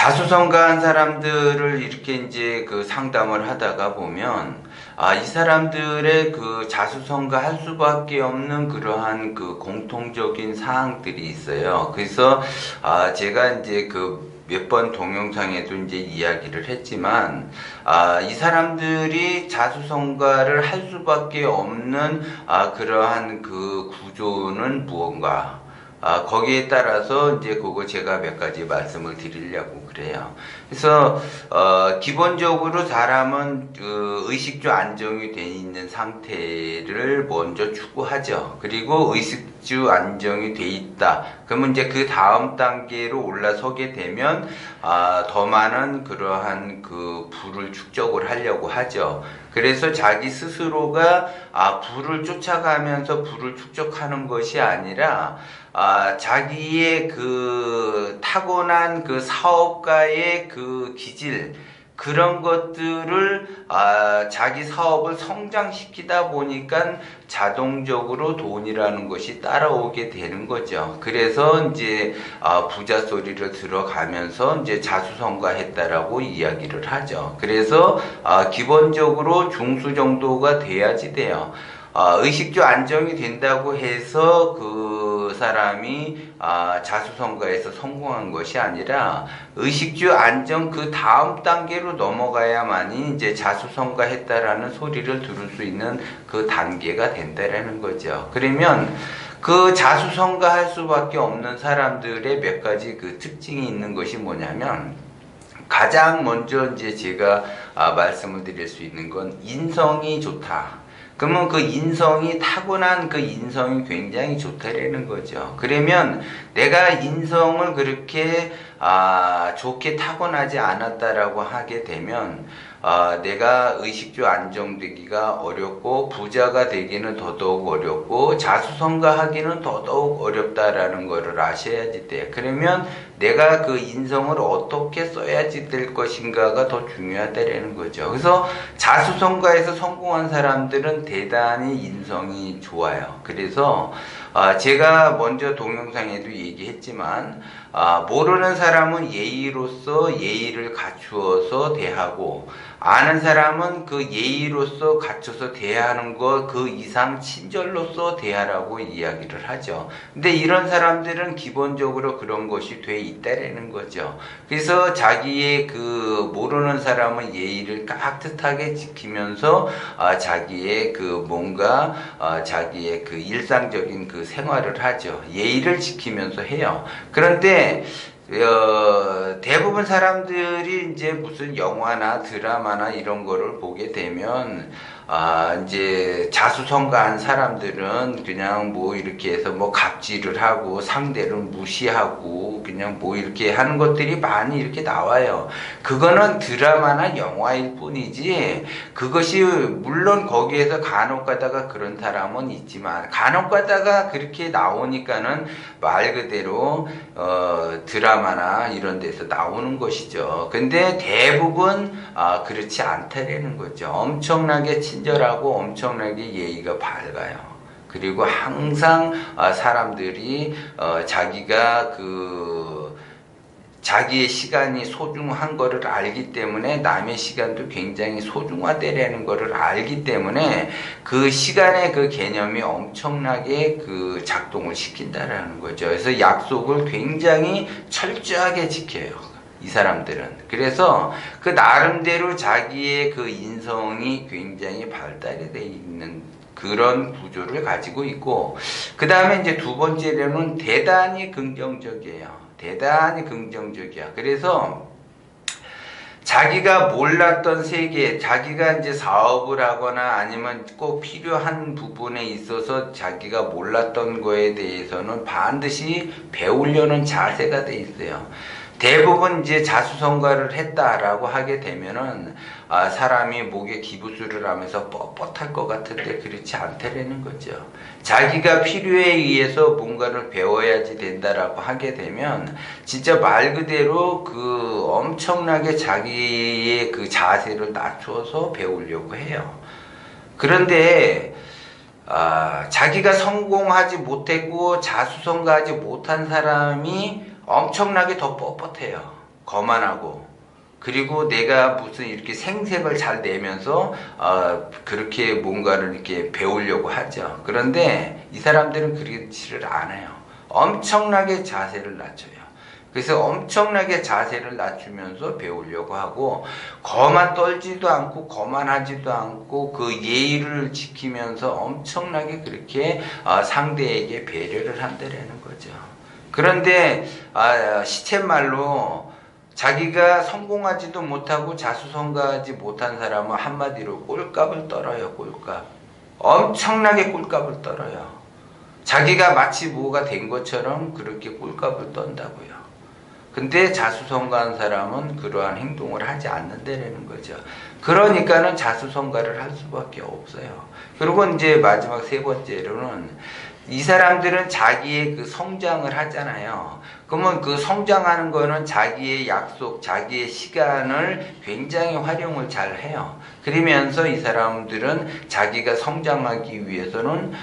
자수성가한 사람들을 이렇게 이제 그 상담을 하다가 보면, 이 사람들의 그 자수성가 할 수밖에 없는 그러한 그 공통적인 사항들이 있어요. 그래서, 제가 이제 그 몇 번 동영상에도 이제 이야기를 했지만, 이 사람들이 자수성가를 할 수밖에 없는, 그러한 그 구조는 무언가, 거기에 따라서 이제 그거 제가 몇 가지 말씀을 드리려고 그래요. 그래서 기본적으로 사람은 그 의식주 안정이 돼 있는 상태를 먼저 추구하죠. 그리고 의식주 안정이 돼 있다. 그러면 이제 그 다음 단계로 올라서게 되면 더 많은 그러한 그 부를 축적을 하려고 하죠. 그래서 자기 스스로가 부를 쫓아가면서 부를 축적하는 것이 아니라 자기의 그 타고난 그 사업가의 그 기질, 그런 것들을 자기 사업을 성장시키다 보니까 자동적으로 돈이라는 것이 따라오게 되는 거죠. 그래서 이제 부자 소리를 들어가면서 이제 자수성가했다라고 이야기를 하죠. 그래서 기본적으로 중수 정도가 돼야지 돼요. 의식주 안정이 된다고 해서 그 사람이 자수성가에서 성공한 것이 아니라 의식주 안정 그 다음 단계로 넘어가야만이 이제 자수성가했다라는 소리를 들을 수 있는 그 단계가 된다라는 거죠. 그러면 그 자수성가할 수밖에 없는 사람들의 몇 가지 그 특징이 있는 것이 뭐냐면, 가장 먼저 이제 제가 말씀을 드릴 수 있는 건 인성이 좋다. 그러면 그 인성이 타고난 그 인성이 굉장히 좋다라는 거죠. 그러면 내가 인성을 그렇게 좋게 타고나지 않았다라고 하게 되면 내가 의식주 안정되기가 어렵고 부자가 되기는 더더욱 어렵고 자수성가하기는 더더욱 어렵다라는 것을 아셔야지 돼. 그러면 내가 그 인성을 어떻게 써야지 될 것인가가 더 중요하다라는 거죠. 그래서 자수성가에서 성공한 사람들은 대단히 인성이 좋아요. 그래서 제가 먼저 동영상에도 얘기했지만 모르는 사람은 예의로서 예의를 갖추어서 대하고, 아는 사람은 그 예의로서 갖춰서 대하는 것 그 이상 친절로서 대하라고 이야기를 하죠. 근데 이런 사람들은 기본적으로 그런 것이 돼 있다라는 거죠. 그래서 자기의 그 모르는 사람은 예의를 깍듯하게 지키면서 자기의 그 뭔가 자기의 그 일상적인 그 생활을 하죠. 예의를 지키면서 해요. 그런데 대부분 사람들이 이제 무슨 영화나 드라마나 이런 거를 보게 되면 이제 자수성가한 사람들은 그냥 뭐 이렇게 해서 뭐 갑질을 하고 상대를 무시하고 그냥 뭐 이렇게 하는 것들이 많이 이렇게 나와요. 그거는 드라마나 영화일 뿐이지, 그것이 물론 거기에서 간혹 가다가 그런 사람은 있지만 간혹 가다가 그렇게 나오니까는 말 그대로 드라마나 이런 데서 나오는 것이죠. 근데 대부분 그렇지 않다라는 거죠. 엄청나게 친절하고 엄청나게 예의가 밝아요. 그리고 항상 사람들이 자기가 자기의 시간이 소중한 거를 알기 때문에 남의 시간도 굉장히 소중하다라는 거를 알기 때문에 그 시간의 그 개념이 엄청나게 그 작동을 시킨다라는 거죠. 그래서 약속을 굉장히 철저하게 지켜요, 이 사람들은. 그래서 그 나름대로 자기의 그 인성이 굉장히 발달이 되어 있는 그런 구조를 가지고 있고, 그 다음에 이제 두 번째로는 대단히 긍정적이에요. 대단히 긍정적이야. 그래서 자기가 몰랐던 세계, 자기가 이제 사업을 하거나 아니면 꼭 필요한 부분에 있어서 자기가 몰랐던 거에 대해서는 반드시 배우려는 자세가 돼 있어요. 대부분 이제 자수성가를 했다라고 하게 되면은 사람이 목에 기부수를 하면서 뻣뻣할 것 같은데 그렇지 않다라는 거죠. 자기가 필요에 의해서 뭔가를 배워야지 된다라고 하게 되면 진짜 말 그대로 그 엄청나게 자기의 그 자세를 낮춰서 배우려고 해요. 그런데 자기가 성공하지 못했고 자수성가하지 못한 사람이 엄청나게 더 뻣뻣해요. 거만하고, 그리고 내가 무슨 이렇게 생색을 잘 내면서 그렇게 뭔가를 이렇게 배우려고 하죠. 그런데 이 사람들은 그렇지를 않아요. 엄청나게 자세를 낮춰요. 그래서 엄청나게 자세를 낮추면서 배우려고 하고, 거만 떨지도 않고 거만하지도 않고 그 예의를 지키면서 엄청나게 그렇게 상대에게 배려를 한다라는 거죠. 그런데 시쳇말로 자기가 성공하지도 못하고 자수성가하지 못한 사람은 한마디로 꼴값을 떨어요. 꼴값. 엄청나게 꼴값을 떨어요. 자기가 마치 뭐가 된 것처럼 그렇게 꼴값을 떤다고요. 근데 자수성가한 사람은 그러한 행동을 하지 않는다는 거죠. 그러니까는 자수성가를 할 수밖에 없어요. 그리고 이제 마지막 세 번째로는 이 사람들은 자기의 그 성장을 하잖아요. 그러면 그 성장하는 거는 자기의 약속, 자기의 시간을 굉장히 활용을 잘 해요. 그러면서 이 사람들은 자기가 성장하기 위해서는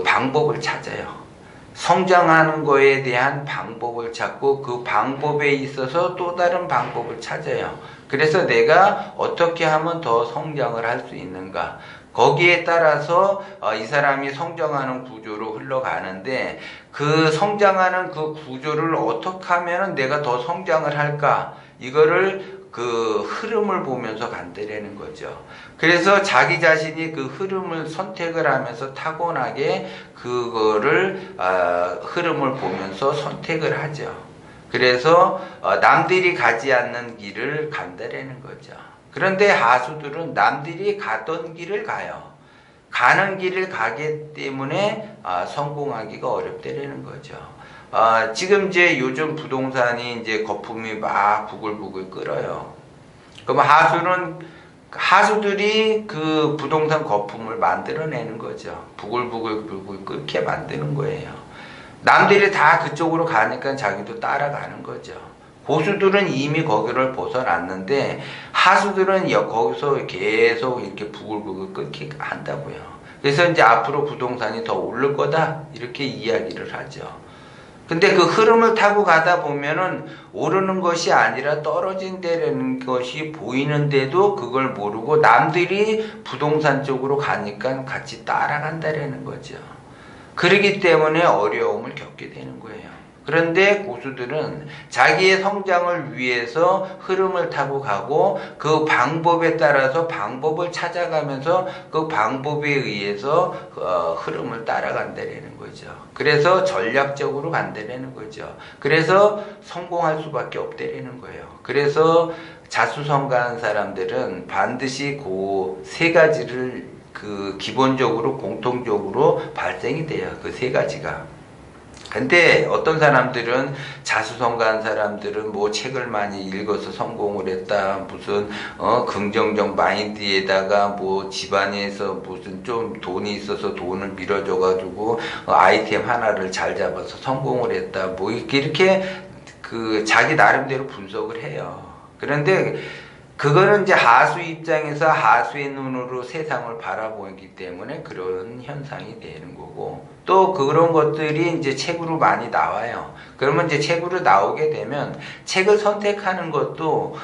방법을 찾아요. 성장하는 거에 대한 방법을 찾고 그 방법에 있어서 또 다른 방법을 찾아요. 그래서 내가 어떻게 하면 더 성장을 할 수 있는가, 거기에 따라서 이 사람이 성장하는 구조로 흘러가는데, 그 성장하는 그 구조를 어떻게 하면 내가 더 성장을 할까, 이거를 그 흐름을 보면서 간다라는 거죠. 그래서 자기 자신이 그 흐름을 선택을 하면서 타고나게 그거를 흐름을 보면서 선택을 하죠. 그래서 남들이 가지 않는 길을 간다라는 거죠. 그런데 하수들은 남들이 가던 길을 가요. 가는 길을 가기 때문에 성공하기가 어렵다라는 거죠. 지금 이제 요즘 부동산이 이제 거품이 막 부글부글 끓어요. 그럼 하수들이 그 부동산 거품을 만들어내는 거죠. 부글부글 끓게 만드는 거예요. 남들이 다 그쪽으로 가니까 자기도 따라가는 거죠. 고수들은 이미 거기를 벗어났는데 하수들은 거기서 계속 이렇게 부글부글 끓게 한다고요. 그래서 이제 앞으로 부동산이 더 오를 거다, 이렇게 이야기를 하죠. 근데 그 흐름을 타고 가다 보면은 오르는 것이 아니라 떨어진다는 것이 보이는데도 그걸 모르고 남들이 부동산 쪽으로 가니까 같이 따라간다라는 거죠. 그러기 때문에 어려움을 겪게 되는 거예요. 그런데 고수들은 자기의 성장을 위해서 흐름을 타고 가고 그 방법에 따라서 방법을 찾아가면서 그 방법에 의해서 흐름을 따라간다는 거죠. 그래서 전략적으로 간다는 거죠. 그래서 성공할 수밖에 없다는 거예요. 그래서 자수성가한 사람들은 반드시 그 세 가지를 기본적으로 공통적으로 발생이 돼요. 그 세 가지가. 근데 어떤 사람들은, 자수성가한 사람들은 뭐 책을 많이 읽어서 성공을 했다, 무슨 긍정적 마인드에다가 뭐 집안에서 무슨 좀 돈이 있어서 돈을 밀어줘 가지고 아이템 하나를 잘 잡아서 성공을 했다, 뭐 이렇게 자기 나름대로 분석을 해요. 그런데 그거는 이제 하수 입장에서 하수의 눈으로 세상을 바라보기 때문에 그런 현상이 되는 거고, 또 그런 것들이 이제 책으로 많이 나와요. 그러면 이제 책으로 나오게 되면 책을 선택하는 것도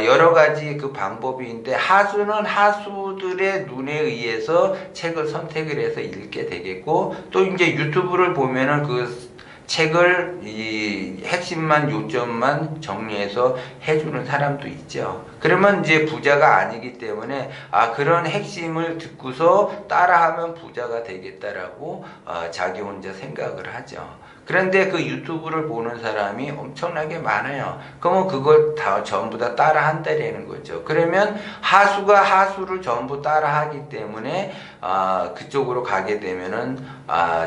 여러 가지 그 방법이 있는데, 하수는 하수들의 눈에 의해서 책을 선택을 해서 읽게 되겠고, 또 이제 유튜브를 보면은 그 책을 이 핵심만, 요점만 정리해서 해주는 사람도 있죠. 그러면 이제 부자가 아니기 때문에 그런 핵심을 듣고서 따라하면 부자가 되겠다라고 자기 혼자 생각을 하죠. 그런데 그 유튜브를 보는 사람이 엄청나게 많아요. 그러면 그걸 다 전부 다 따라한다라는 거죠. 그러면 하수가 하수를 전부 따라하기 때문에 그쪽으로 가게 되면은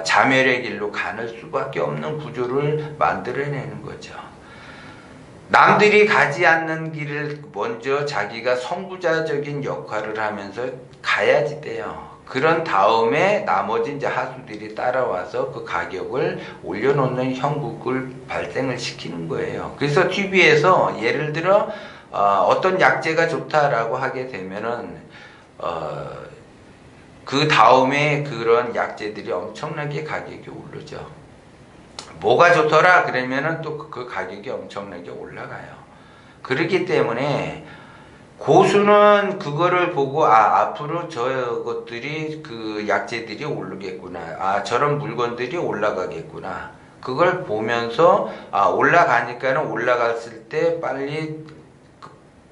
자멸의 길로 가는 수밖에 없는 구조를 만들어내는 거죠. 남들이 가지 않는 길을 먼저 자기가 선구자적인 역할을 하면서 가야지 돼요. 그런 다음에 나머지 이제 하수들이 따라와서 그 가격을 올려놓는 형국을 발생을 시키는 거예요. 그래서 TV에서 예를 들어 어떤 약재가 좋다라고 하게 되면은 그 다음에 그런 약재들이 엄청나게 가격이 오르죠. 뭐가 좋더라 그러면은 또 그 가격이 엄청나게 올라가요. 그렇기 때문에 고수는 그거를 보고 앞으로 저것들이 그 약재들이 오르겠구나, 저런 물건들이 올라가겠구나, 그걸 보면서 올라가니까는 올라갔을 때 빨리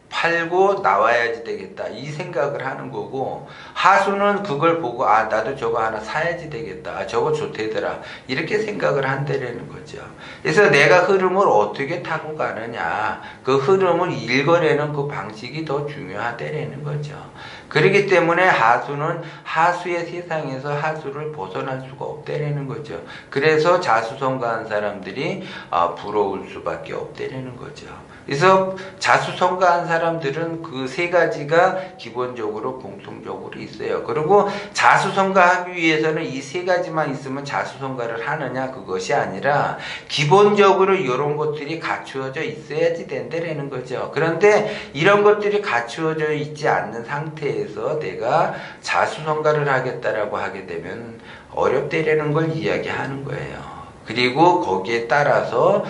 팔고 나와야지 되겠다 이 생각을 하는 거고, 하수는 그걸 보고 나도 저거 하나 사야지 되겠다, 저거 좋대더라 이렇게 생각을 한다는 거죠. 그래서 내가 흐름을 어떻게 타고 가느냐, 그 흐름을 읽어내는 그 방식이 더 중요하다는 거죠. 그렇기 때문에 하수는 하수의 세상에서 하수를 벗어날 수가 없다는 거죠. 그래서 자수성가한 사람들이 부러울 수밖에 없다는 거죠. 그래서 자수성가한 사람들은 그 세 가지가 기본적으로 공통적으로 있어요. 그리고 자수성가하기 위해서는 이 세 가지만 있으면 자수성가를 하느냐, 그것이 아니라 기본적으로 이런 것들이 갖추어져 있어야지 된다는 거죠. 그런데 이런 것들이 갖추어져 있지 않는 상태에서 내가 자수성가를 하겠다라고 하게 되면 어렵다라는 걸 이야기하는 거예요. 그리고 거기에 따라서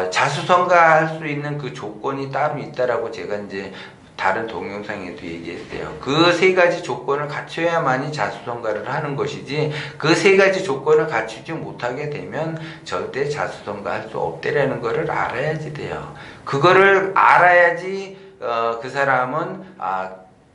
자수성가할 수 있는 그 조건이 따로 있다라고 제가 이제 다른 동영상에도 얘기했어요. 그 세 가지 조건을 갖춰야만이 자수성가를 하는 것이지, 그 세 가지 조건을 갖추지 못하게 되면 절대 자수성가할 수 없다라는 것을 알아야지 돼요. 그거를 알아야지 그 사람은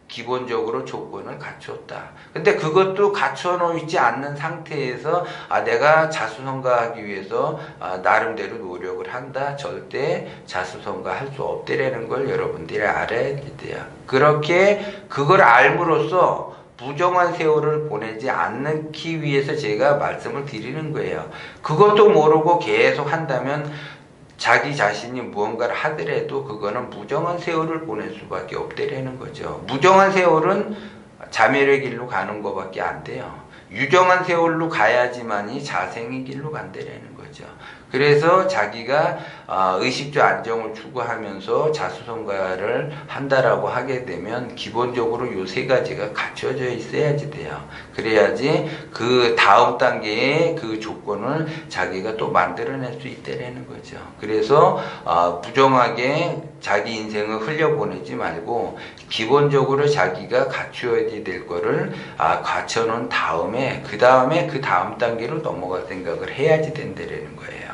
기본적으로 조건을 갖추었다. 근데 그것도 갖춰 놓지 않는 상태에서 내가 자수성가하기 위해서 나름대로 노력을 한다, 절대 자수성가할 수 없다라는 걸 여러분들이 알아야 돼요. 그렇게 그걸 알므로써 부정한 세월을 보내지 않기 위해서 제가 말씀을 드리는 거예요. 그것도 모르고 계속 한다면 자기 자신이 무언가를 하더라도 그거는 무정한 세월을 보낼 수밖에 없다라는 거죠. 무정한 세월은 자멸의 길로 가는 것밖에 안 돼요. 유정한 세월로 가야지만이 자생의 길로 간다라는 거죠. 그래서 자기가 의식주 안정을 추구하면서 자수성가를 한다라고 하게 되면 기본적으로 요 세 가지가 갖춰져 있어야지 돼요. 그래야지 그 다음 단계의 그 조건을 자기가 또 만들어낼 수 있다라는 거죠. 그래서 부정하게 자기 인생을 흘려보내지 말고 기본적으로 자기가 갖추어야 될 거를 갖춰놓은 다음에 그 다음 단계로 넘어갈 생각을 해야지 된다라는 거예요.